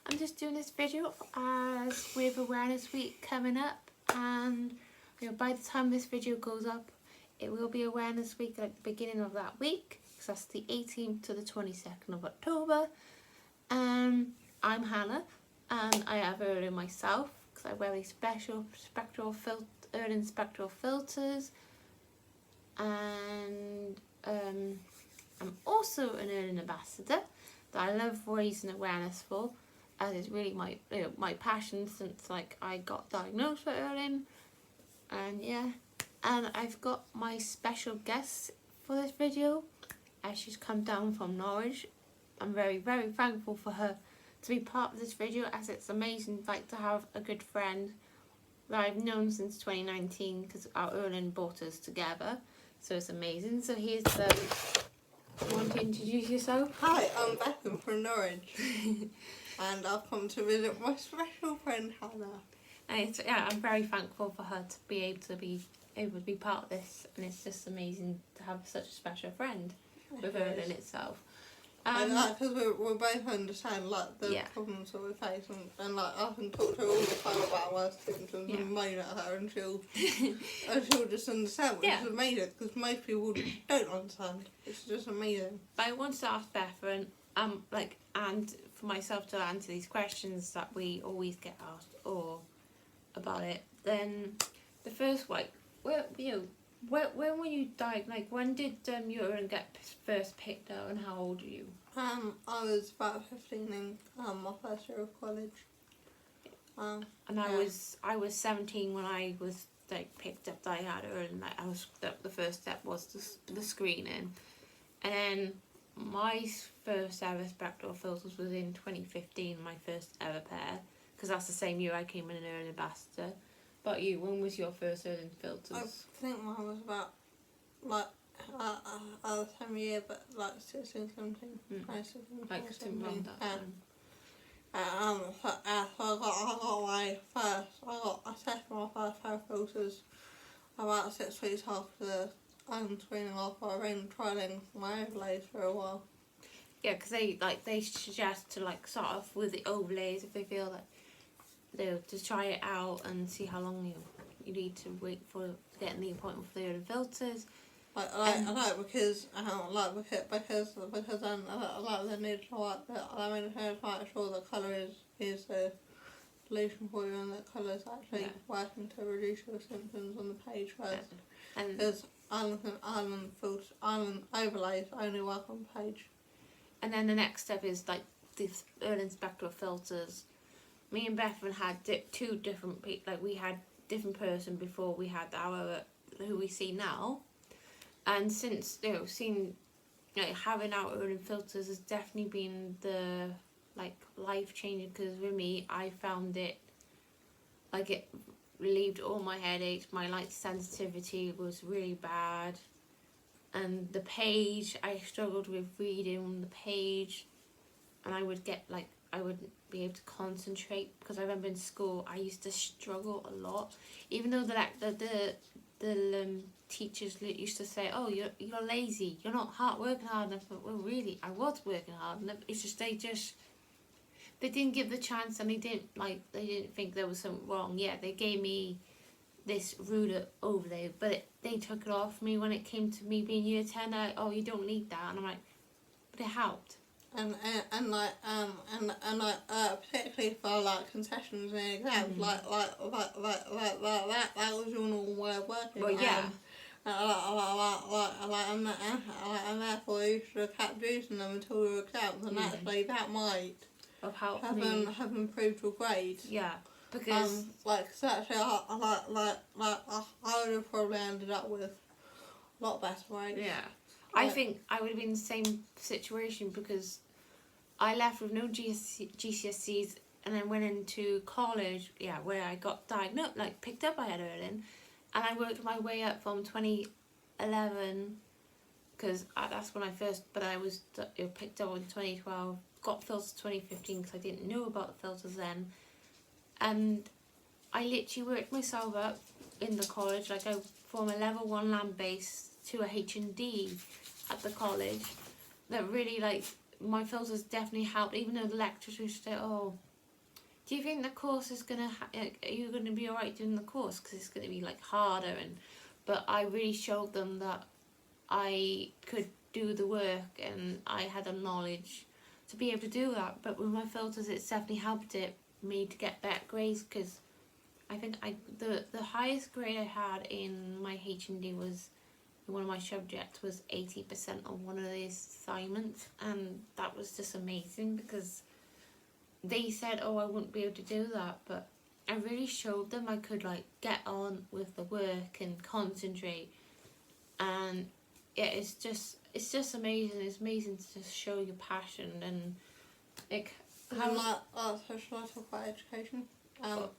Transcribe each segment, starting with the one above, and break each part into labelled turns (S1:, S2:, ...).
S1: I'm just doing this video as with Awareness Week coming up, and by the time this video goes up, it will be Awareness Week at the beginning of that week, because that's the 18th to the 22nd of October. I'm Hannah, and I have Irlen myself, because I wear these special Irlen spectral filters, and I'm also an Irlen ambassador that I love raising awareness for, as it's really my passion since I got diagnosed with Irlen. And and I've got my special guest for this video, as she's come down from Norwich. I'm very, very thankful for her to be part of this video, as it's amazing to have a good friend that I've known since 2019, because our Irlen brought us together, so it's amazing. So here's you want to introduce yourself?
S2: Hi, I'm Bethan from Norwich and I've come to visit my special friend Hannah.
S1: And I'm very thankful for her to be able to be part of this, and it's just amazing to have such a special friend with Irlen itself.
S2: Because we both understand the problems that we face, and I can talk to her all the time about my symptoms and moan at her, and she'll just understand, which is amazing, because most people don't understand. It's just amazing.
S1: But I wanted to ask Bethan, and for myself to answer these questions that we always get asked about it. Then the first when were you diagnosed? When did your Irlen get first picked up, and how old are you?
S2: I was about 15 in my first year of college.
S1: And I was 17 when I was picked up that I had Irlen. The first step was the screening, and then my first ever spectral filters was in 2015. My first ever pair, because that's the same year I came in an Irlen ambassador. But you, when was your first Irlen filters?
S2: I think mine was about the same year, but 16, 17.
S1: 17.
S2: I tested my first pair of filters about 6 weeks after screening, after I've been trialling my overlays for a while.
S1: Yeah, because they suggest to start off with the overlays if they feel to try it out and see how long you need to wait for getting the appointment for the Irlen filters.
S2: Because then they need to make sure the colour is the solution for you, and the colour is actually working to reduce your symptoms on the page first. Because Irlen overlays only work on the page.
S1: And then the next step is the Irlen spectral filters. Me and Bethan had two different people. We had different person before we had our who we see now. And since having our Irlen filters has definitely been the life changing, because with me I found it it relieved all my headaches. My light sensitivity was really bad, and the page, I struggled with reading the page, and I would get I wouldn't be able to concentrate, because I remember in school I used to struggle a lot, even though the teachers used to say, "Oh, you're lazy, you're not working hard enough." Well, really, I was working hard enough. It's just they didn't give the chance, and they didn't think there was something wrong. Yeah, they gave me this ruler overlay, but they took it off me when it came to me being year 10. You don't need that, and I'm like, but it helped.
S2: And particularly for concessions and exams, that was your normal way of working.
S1: Well, yeah.
S2: And therefore you should have kept using them until your exams, and actually that might have improved your grades.
S1: Yeah, because
S2: actually I would have probably ended up with a lot better grades.
S1: Yeah. I think I would have been in the same situation, because I left with no GCSEs, and then went into college, where I got diagnosed, picked up I had Irlen, and I worked my way up from 2011, because that's when I first, but I was picked up in 2012, got filters 2015, because I didn't know about the filters then, and I literally worked myself up in the college, from a level 1 land base to a H&D at the college. That really my filters definitely helped, even though the lecturers would say, "Oh, do you think the course is gonna? Are you gonna be alright doing the course? Because it's gonna be like harder, but I really showed them that I could do the work and I had the knowledge to be able to do that. But with my filters, it's definitely helped me to get better grades, because I think the highest grade I had in my H&D was, in one of my subjects, was 80% on one of these assignments, and that was just amazing, because they said, oh, I wouldn't be able to do that, but I really showed them I could like get on with the work and concentrate. And yeah, it's just amazing. It's amazing to just show your passion and like
S2: how so should I talk about education?
S1: How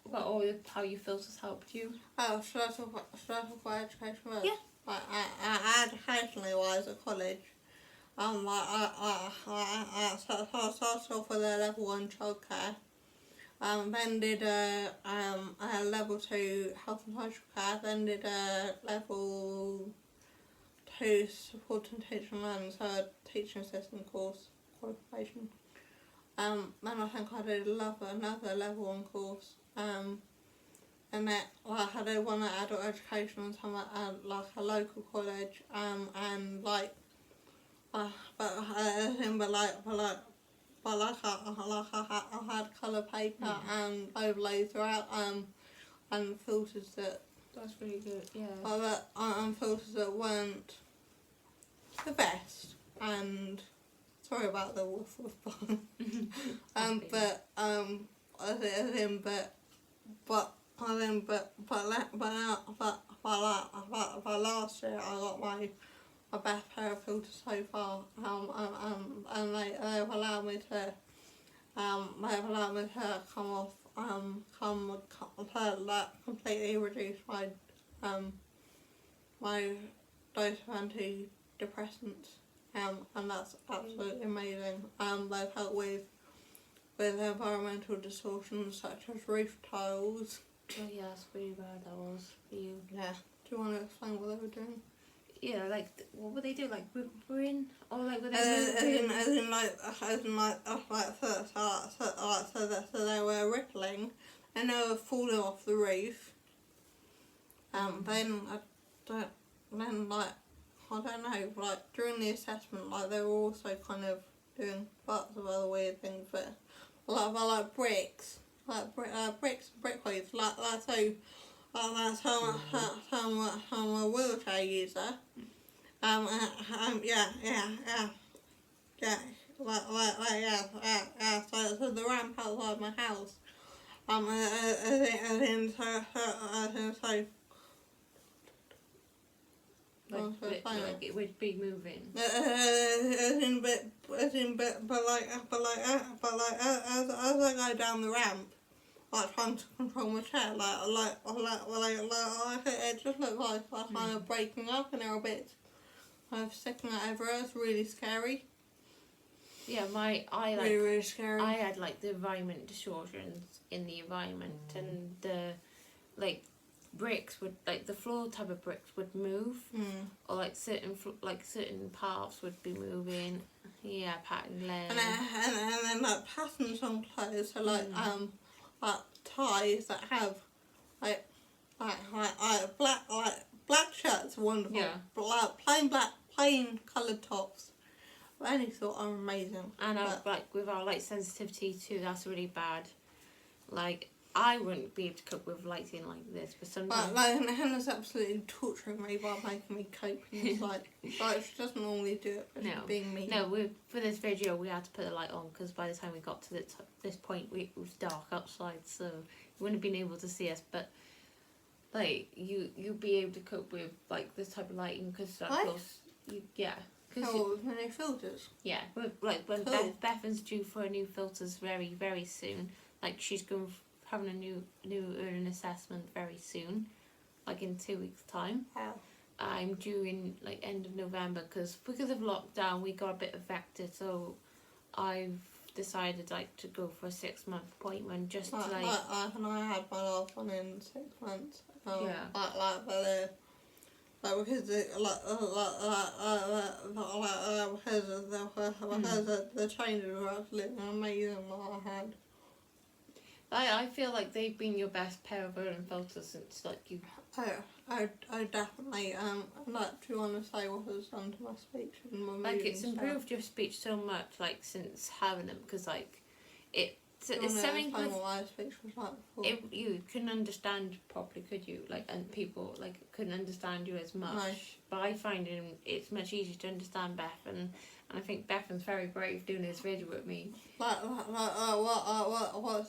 S1: your filters helped you.
S2: Should I talk about education first?
S1: Yeah.
S2: Educationally wise at college, I started off with a level 1 childcare. Then did a level 2 health and social care. Then did a level 2 support and teaching and learning, so a teaching assistant course qualification. Then I think I did another level 1 course. And then I had one at adult education and some at like a local college. And like, I had colour paper and overlays throughout. And filters that.
S1: That's really good. Yeah.
S2: And filters that weren't the best. And sorry about the woof woof. But last year I got my best pair of filters so far. And they've allowed me to come off completely reduce my my dose of antidepressants. And that's absolutely amazing. They've helped with environmental distortions such as roof tiles.
S1: Oh yeah, that's pretty bad. That was for you.
S2: Yeah. Do you want to explain what they were doing?
S1: Yeah, like what would they do? Like whispering, or like were they
S2: so they were rippling, and they were falling off the roof. Then I don't know, like during the assessment, like they were also kind of doing parts of other weird things, but like bricks, brickworks, like so. That's how I'm a wheelchair user. So the ramp outside my house.
S1: Like it would be moving.
S2: But as I go down the ramp, like trying to control my chair, it just looks like kind of breaking up, and they're a bit kind of sticking out everywhere. It's really scary.
S1: Yeah,
S2: really scary.
S1: I had like the environment distortions in the environment, and the like bricks would, like the floor type of bricks would move, or like certain paths would be moving. Yeah, pattern layers.
S2: And then like patterns on clothes, so like ties that have like black shirts are wonderful. Yeah. Plain coloured tops. Any sort are amazing.
S1: And like with our light sensitivity too, that's really bad. Like I wouldn't be able to cope with lighting like this, but sometimes.
S2: And Hannah's absolutely torturing me by making me cope. It's like she doesn't normally do it, but she's being mean.
S1: No, for this video we had to put the light on, because by the time we got to this point it was dark outside, so you wouldn't have been able to see us. But like you'd be able to cope with like this type of lighting, because of course
S2: with my new filters.
S1: Yeah, like when
S2: cool.
S1: Bethan's due for new filters very, very soon. Like she's having a new Irlen assessment very soon, like in 2 weeks' time.
S2: Wow.
S1: I'm due in like end of November, because of lockdown we got a bit affected, so I've decided like to go for a 6-month appointment just to like.
S2: And I had my last one in 6 months. Because the changes were absolutely amazing that I had.
S1: I feel like they've been your best pair of Irlen filters since like you.
S2: I definitely like to want to say what has done to my speech and my mood.
S1: Like it's
S2: and
S1: improved
S2: stuff.
S1: your speech so much, like since having them, because like it's
S2: something.
S1: with
S2: What my speech was like before.
S1: you couldn't understand properly, could you? Like, and people like couldn't understand you as much.
S2: No.
S1: But I find it's much easier to understand Bethan, and I think Bethan's very brave doing this video with me.
S2: What's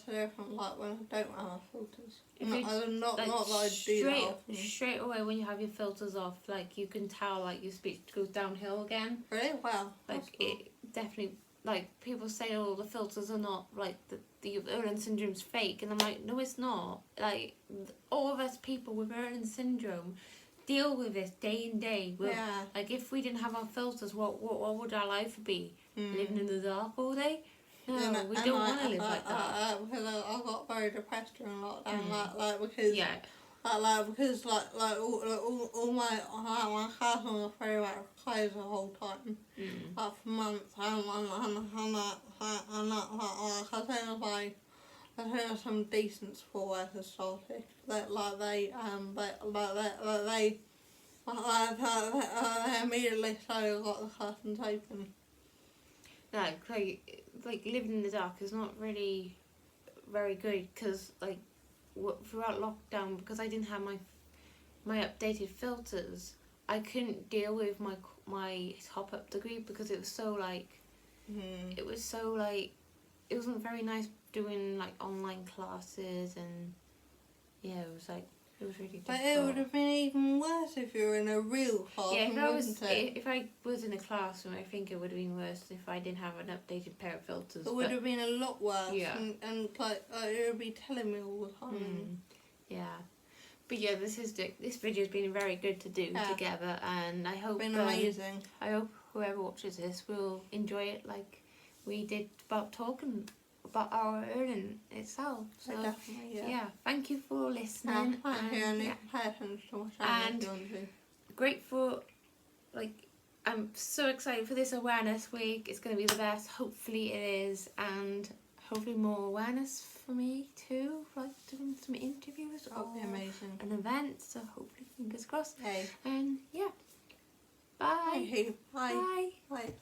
S2: the difference like when I don't have my filters? Not that I do that often.
S1: Straight away when you have your filters off, like you can tell like your speech goes downhill again.
S2: Really? Wow.
S1: Like it definitely, like people say, oh, the filters are not like the Irlen syndrome's fake, and I'm like, no, it's not. Like all of us people with Irlen syndrome deal with this day in day.
S2: Yeah.
S1: Like if we didn't have our filters, what would our life be? Living in the dark all day? No, we don't want to live like that.
S2: Because I got very depressed during lockdown, because all my house was very much closed the whole time, like for months, I think there's some decent sport workers started they immediately so got the curtains open.
S1: Like living in the dark is not really very good, because like throughout lockdown, because I didn't have my updated filters, I couldn't deal with my top up degree, because it was so like it wasn't very nice doing like online classes, and yeah, it was really difficult.
S2: But it would have been even worse if you were in a real classroom.
S1: Yeah, if I was in a classroom, I think it would have been worse if I didn't have an updated pair of filters.
S2: It would have been a lot worse.
S1: Yeah.
S2: And it would be telling me all the time.
S1: Yeah. But yeah, this video's been very good to do together, and I hope
S2: it's been amazing.
S1: I hope whoever watches this will enjoy it like we did about talking about our Irlen itself. So
S2: definitely,
S1: yeah, thank you for listening. And grateful, like I'm so excited for this awareness week. It's going to be the best. Hopefully it is, and hopefully more awareness for me too, like doing some interviews or
S2: amazing.
S1: An event. So hopefully, fingers crossed.
S2: Hey.
S1: And yeah, bye.
S2: Bye.
S1: Bye.
S2: Bye.